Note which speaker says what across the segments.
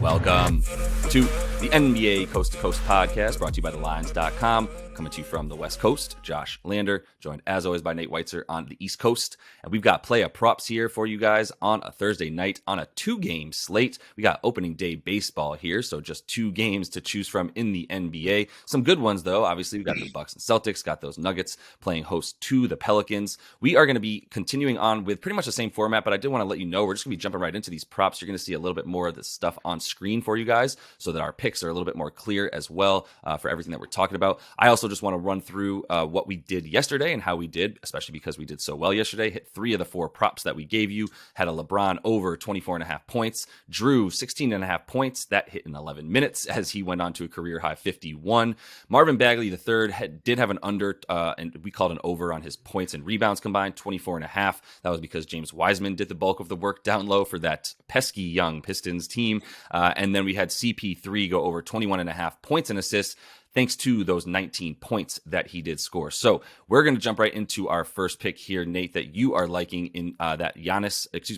Speaker 1: Welcome to the NBA Coast to Coast podcast, brought to you by thelines.com. Coming to you from the West Coast, Josh Lander, joined as always by Nate Weitzer on the East Coast. And we've got play props here for you guys on a Thursday night on a 2-game slate. We got opening day baseball here, so just 2 games to choose from in the NBA. Some good ones, though. Obviously, we got the Bucks and Celtics, got those Nuggets playing host to the Pelicans. We are going to be continuing on with pretty much the same format, but I did want to let you know we're just going to be jumping right into these props. You're going to see a little bit more of this stuff on screen for you guys so that our picks are a little bit more clear as well for everything that we're talking about. I also just want to run through what we did yesterday and how we did, especially because we did so well yesterday. Hit 3 of the 4 props that we gave you. Had a LeBron over 24.5 points. Drew 16.5 points. That hit in 11 minutes as he went on to a career high 51. Marvin Bagley III did have an under, and we called an over on his points and rebounds combined, 24.5. That was because James Wiseman did the bulk of the work down low for that pesky young Pistons team. And then we had CP3 go over 21.5 points and assists, thanks to those 19 points that he did score. So we're going to jump right into our first pick here, Nate, that you are liking in that Giannis, it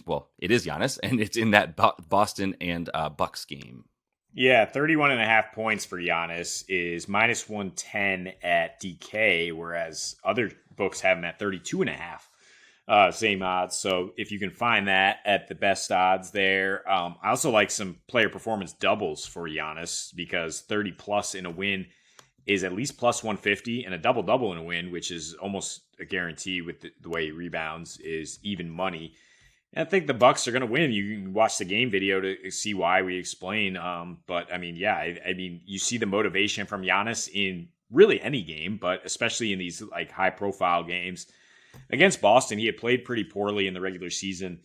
Speaker 1: is Giannis, and it's in that Boston and Bucks game.
Speaker 2: Yeah, 31.5 points for Giannis is minus 110 at DK, whereas other books have him at 32.5. Same odds. So if you can find that at the best odds there. I also like some player performance doubles for Giannis because 30 plus in a win is at least plus 150, and a double-double in a win, which is almost a guarantee with the way he rebounds, is even money. And I think the Bucks are going to win. You can watch the game video to see why we explain. But I mean, yeah, I mean, you see the motivation from Giannis in really any game, but especially in these like high-profile games. Against Boston, he had played pretty poorly in the regular season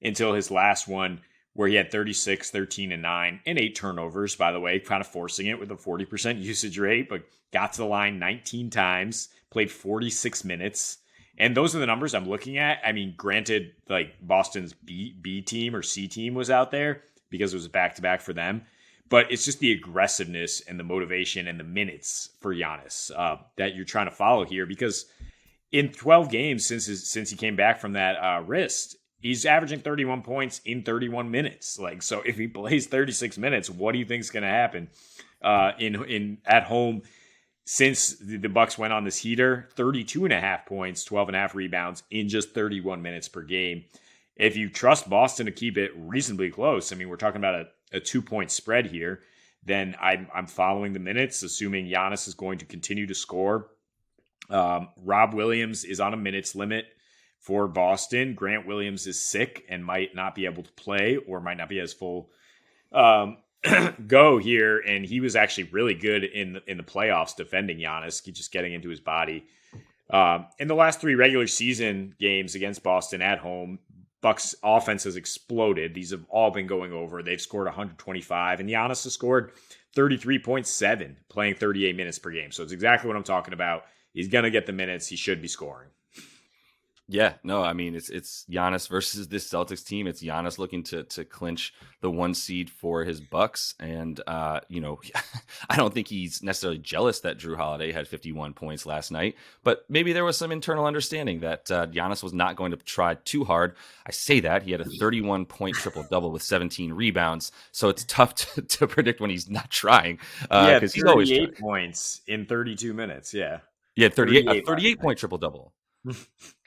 Speaker 2: until his last one, where he had 36, 13, and 9, and 8 turnovers, by the way, kind of forcing it with a 40% usage rate, but got to the line 19 times, played 46 minutes. And those are the numbers I'm looking at. I mean, granted, like Boston's B team or C team was out there because it was a back-to-back for them. But it's just the aggressiveness and the motivation and the minutes for Giannis that you're trying to follow here. Because in 12 games since he came back from that wrist, he's averaging 31 points in 31 minutes. Like, so if he plays 36 minutes, what do you think is going to happen in at home? Since the Bucks went on this heater, 32.5 points, 12.5 rebounds in just 31 minutes per game. If you trust Boston to keep it reasonably close, I mean, we're talking about a 2-point spread here, then I'm following the minutes, assuming Giannis is going to continue to score. Rob Williams is on a minutes limit for Boston. Grant Williams is sick and might not be able to play or might not be as full go here. And he was actually really good in the playoffs defending Giannis, just getting into his body. In the last 3 regular season games against Boston at home, Bucks offense has exploded. These have all been going over. They've scored 125, and Giannis has scored 33.7, playing 38 minutes per game. So it's exactly what I'm talking about. He's going to get the minutes. He should be scoring.
Speaker 1: Yeah, no, I mean, it's Giannis versus this Celtics team. It's Giannis looking to clinch the 1 seed for his Bucks. And, I don't think he's necessarily jealous that Drew Holiday had 51 points last night, but maybe there was some internal understanding that Giannis was not going to try too hard. I say that. He had a 31-point triple-double with 17 rebounds, so it's tough to predict when he's not trying.
Speaker 2: Because he's always 38 points in 32 minutes, yeah.
Speaker 1: Yeah, 38-point triple-double.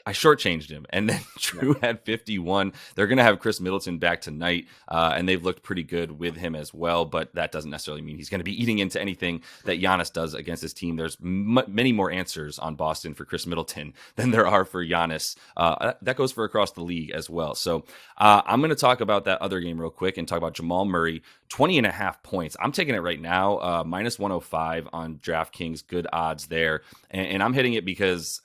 Speaker 1: I shortchanged him, and then Drew had 51. They're going to have Chris Middleton back tonight, and they've looked pretty good with him as well, but that doesn't necessarily mean he's going to be eating into anything that Giannis does against his team. There's many more answers on Boston for Chris Middleton than there are for Giannis. That goes for across the league as well. So I'm going to talk about that other game real quick and talk about Jamal Murray, 20.5 points. I'm taking it right now, minus 105 on DraftKings, good odds there, and I'm hitting it because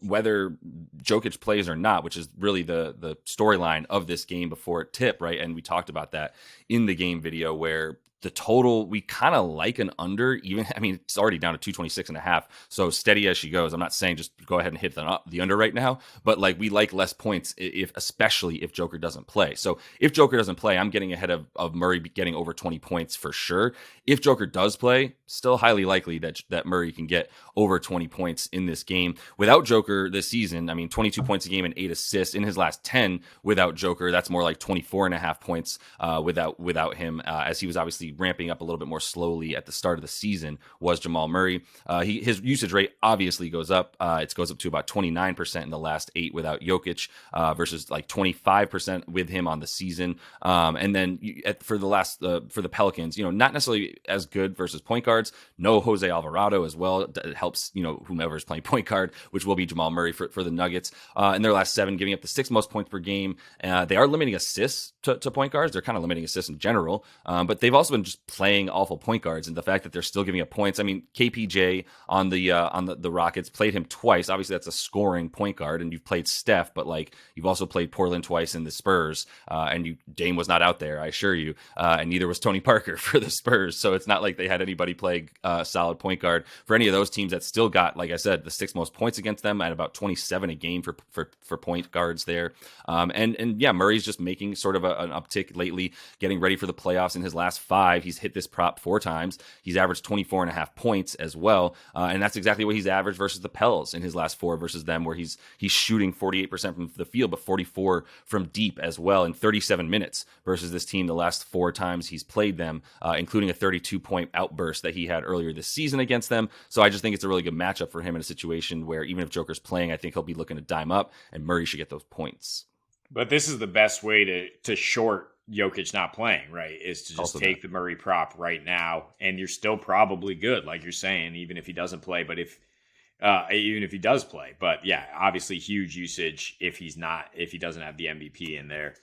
Speaker 1: whether Jokic plays or not, which is really the storyline of this game before it tipped, right? And we talked about that in the game video where the total, we kind of like an under. Even, I mean, it's already down to 226.5. So steady as she goes. I'm not saying just go ahead and hit the under right now, but like we like less points especially if Joker doesn't play. So if Joker doesn't play, I'm getting ahead of Murray getting over 20 points for sure. If Joker does play, still highly likely that Murray can get over 20 points in this game. Without Joker this season, I mean, 22 points a game and 8 assists. In his last 10 without Joker, that's more like 24.5 points without him, as he was obviously ramping up a little bit more slowly at the start of the season, was Jamal Murray. His usage rate obviously goes up. It goes up to about 29% in the last 8 without Jokic, versus like 25% with him on the season. And then for the Pelicans, not necessarily as good versus point guards. No Jose Alvarado as well. It helps, whomever is playing point guard, which will be Jamal Murray for the Nuggets. In their last 7, giving up the 6th most points per game. They are limiting assists to point guards. They're kind of limiting assists in general, but they've also been just playing awful point guards, and the fact that they're still giving up points. I mean, KPJ on the Rockets played him twice. Obviously, that's a scoring point guard, and you've played Steph, but like you've also played Portland twice in the Spurs, and Dame was not out there, I assure you, and neither was Tony Parker for the Spurs. So it's not like they had anybody play solid point guard for any of those teams that still got, like I said, the 6th most points against them at about 27 a game for point guards there. And yeah, Murray's just making sort of an uptick lately, getting ready for the playoffs. In his last 5, he's hit this prop 4 times. He's averaged 24.5 points as well, and that's exactly what he's averaged versus the Pels in his last 4 versus them, where he's shooting 48% from the field, but 44 from deep as well in 37 minutes versus this team the last 4 times he's played them, including a 32-point outburst that he had earlier this season against them. So I just think it's a really good matchup for him in a situation where even if Joker's playing, I think he'll be looking to dime up, and Murray should get those points.
Speaker 2: But this is the best way to short Jokic not playing, right? Is to just
Speaker 1: Also
Speaker 2: take the Murray prop right now, and you're still probably good, like you're saying, even if he doesn't play. But even if he does play, but yeah, obviously huge usage if he doesn't have the MVP in there.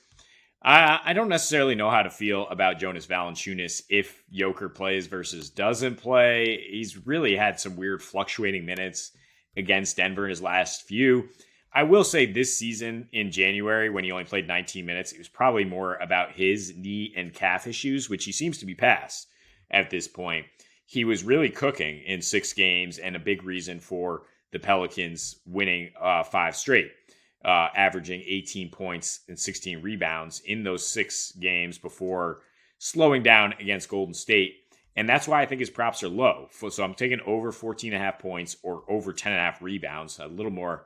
Speaker 2: I don't necessarily know how to feel about Jonas Valanciunas if Joker plays versus doesn't play. He's really had some weird fluctuating minutes against Denver in his last few. I will say this season in January, when he only played 19 minutes, it was probably more about his knee and calf issues, which he seems to be past at this point. He was really cooking in 6 games, and a big reason for the Pelicans winning 5 straight, averaging 18 points and 16 rebounds in those 6 games before slowing down against Golden State. And that's why I think his props are low. So I'm taking over 14.5 points or over 10.5 rebounds, a little more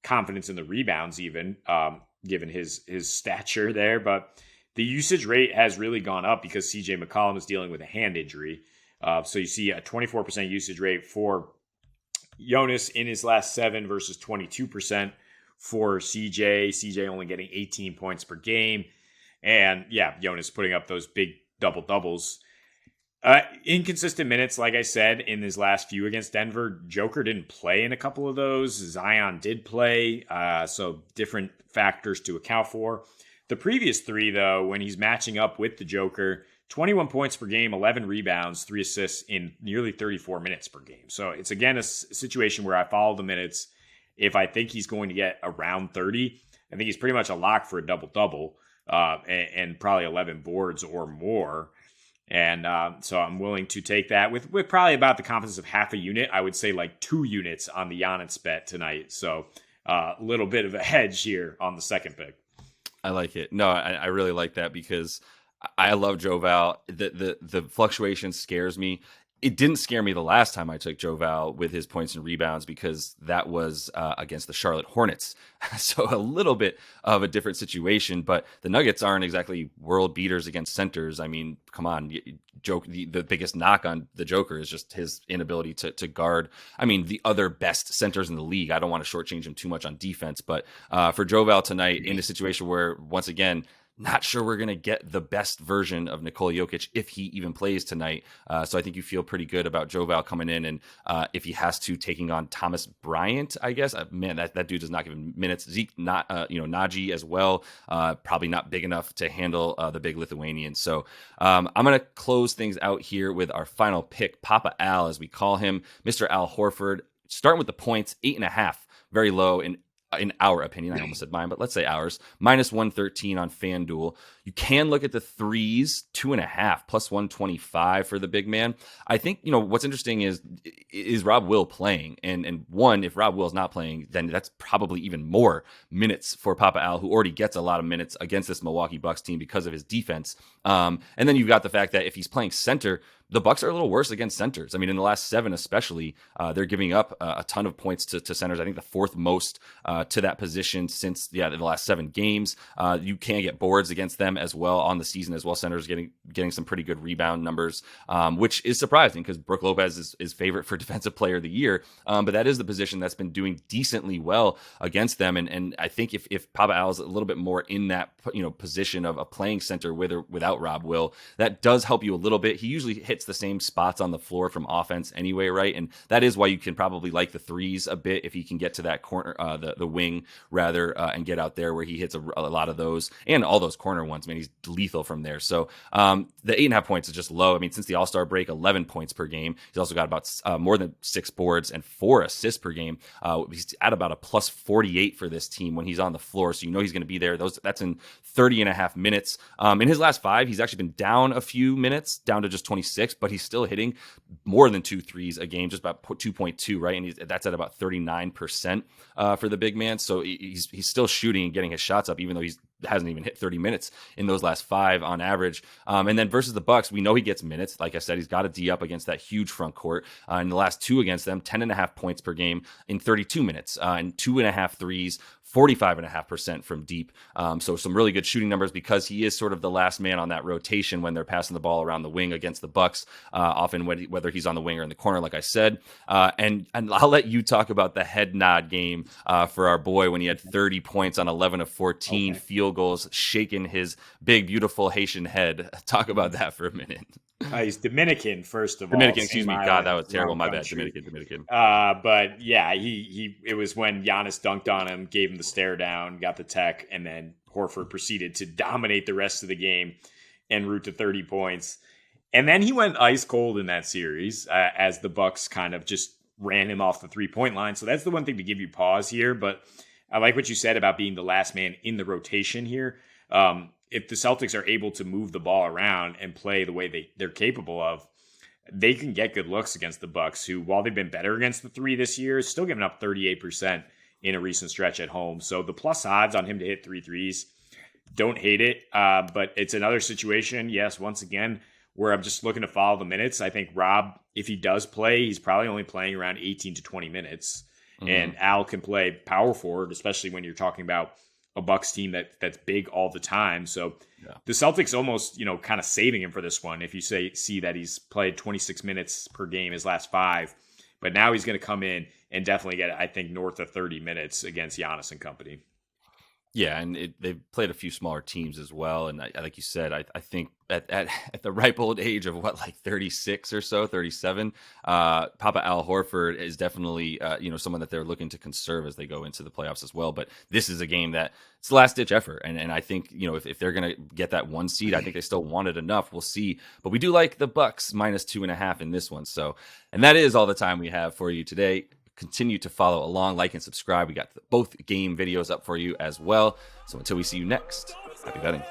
Speaker 2: confidence in the rebounds even, given his stature there. But the usage rate has really gone up because CJ McCollum is dealing with a hand injury. So you see a 24% usage rate for Jonas in his last 7 versus 22% for CJ. CJ only getting 18 points per game. And yeah, Jonas putting up those big double-doubles. Inconsistent minutes, like I said, in his last few against Denver. Joker didn't play in a couple of those. Zion did play, so different factors to account for. The previous 3, though, when he's matching up with the Joker, 21 points per game, 11 rebounds, 3 assists in nearly 34 minutes per game. So it's, again, a situation where I follow the minutes. If I think he's going to get around 30, I think he's pretty much a lock for a double-double and probably 11 boards or more. And so I'm willing to take that with probably about the confidence of half a unit. I would say like 2 units on the Giannis bet tonight. So a little bit of a hedge here on the second pick.
Speaker 1: I like it. No, I really like that because I love Joe Val. The fluctuation scares me. It didn't scare me the last time I took Joe Val with his points and rebounds because that was against the Charlotte Hornets. So a little bit of a different situation, but the Nuggets aren't exactly world beaters against centers. I mean, come on. The biggest knock on the Joker is just his inability to guard. I mean, the other best centers in the league. I don't want to shortchange him too much on defense, but for Joe Val tonight in a situation where, once again, not sure we're going to get the best version of Nikola Jokic if he even plays tonight. So I think you feel pretty good about Joe Val coming in, and if he has to, taking on Thomas Bryant, I guess. Man, that dude does not give him minutes. Zeke, Naji as well, probably not big enough to handle the big Lithuanian. So I'm going to close things out here with our final pick, Papa Al, as we call him, Mr. Al Horford. Starting with the points, 8.5, very low in our opinion. I almost said mine, but let's say ours. -113 on FanDuel. You can look at the threes, 2.5 plus 125 for the big man. I think, what's interesting is Rob Will playing? And one, if Rob Will is not playing, then that's probably even more minutes for Papa Al, who already gets a lot of minutes against this Milwaukee Bucks team because of his defense. And then you've got the fact that if he's playing center, the Bucks are a little worse against centers. I mean, in the last 7 especially, they're giving up a ton of points to centers. I think the 4th most to that position since the last 7 games. You can get boards against them as well on the season as well. Centers getting some pretty good rebound numbers, which is surprising because Brook Lopez is favorite for Defensive Player of the Year. But that is the position that's been doing decently well against them. And I think if Papa Al is a little bit more in that position of playing center with or without Rob Will, that does help you a little bit. He usually hits the same spots on the floor from offense anyway, right? And that is why you can probably like the threes a bit if he can get to that corner, the wing rather, and get out there where he hits a lot of those and all those corner ones. I mean, he's lethal from there. So the 8.5 points is just low. I mean, since the All-Star break, 11 points per game. He's also got about more than 6 boards and 4 assists per game. He's at about a plus 48 for this team when he's on the floor. So he's going to be there. That's in 30.5 minutes. In his last 5, he's actually been down a few minutes, down to just 26, but he's still hitting more than 2 threes a game, just about 2.2, right? And that's at about 39% for the big man. So he's still shooting and getting his shots up, even though he hasn't even hit 30 minutes in those last 5 on average. And then versus the Bucks, we know he gets minutes. Like I said, he's got a D up against that huge front court. In the last 2 against them, 10.5 points per game in 32 minutes, and 2.5 threes, 45.5% from deep. So some really good shooting numbers because he is sort of the last man on that rotation when they're passing the ball around the wing against the Bucks, often whether he's on the wing or in the corner, like I said. And I'll let you talk about the head nod game for our boy when he had 30 points on 11 of 14 field goals, shaking his big, beautiful Haitian head. Talk about that for a minute.
Speaker 2: He's Dominican, first of all.
Speaker 1: Dominican, excuse me. God, that was terrible. My bad. Dominican.
Speaker 2: But yeah, it was when Giannis dunked on him, gave him the stare down, got the tech, and then Horford proceeded to dominate the rest of the game en route to 30 points. And then he went ice cold in that series as the Bucks kind of just ran him off the 3-point line. So that's the one thing to give you pause here. But I like what you said about being the last man in the rotation here. If the Celtics are able to move the ball around and play the way they're capable of, they can get good looks against the Bucks, who, while they've been better against the 3 this year, is still giving up 38% in a recent stretch at home. So the plus odds on him to hit 3 threes, don't hate it. But it's another situation, yes, once again, where I'm just looking to follow the minutes. I think Rob, if he does play, he's probably only playing around 18 to 20 minutes. Mm-hmm. And Al can play power forward, especially when you're talking about a Bucks team that's big all the time. So the Celtics almost, kind of saving him for this one. If you see that he's played 26 minutes per game his last 5, but now he's going to come in and definitely get, I think, north of 30 minutes against Giannis and company.
Speaker 1: Yeah, and they've played a few smaller teams as well. And like you said, I think at the ripe old age of 36 or so, 37, Papa Al Horford is definitely someone that they're looking to conserve as they go into the playoffs as well. But this is a game that it's the last ditch effort, and I think if they're gonna get that 1 seed, I think they still want it enough. We'll see, but we do like the Bucks minus 2.5 in this one. So, and that is all the time we have for you today. Continue to follow along, like and subscribe. We got both game videos up for you as well. So until we see you next, happy betting.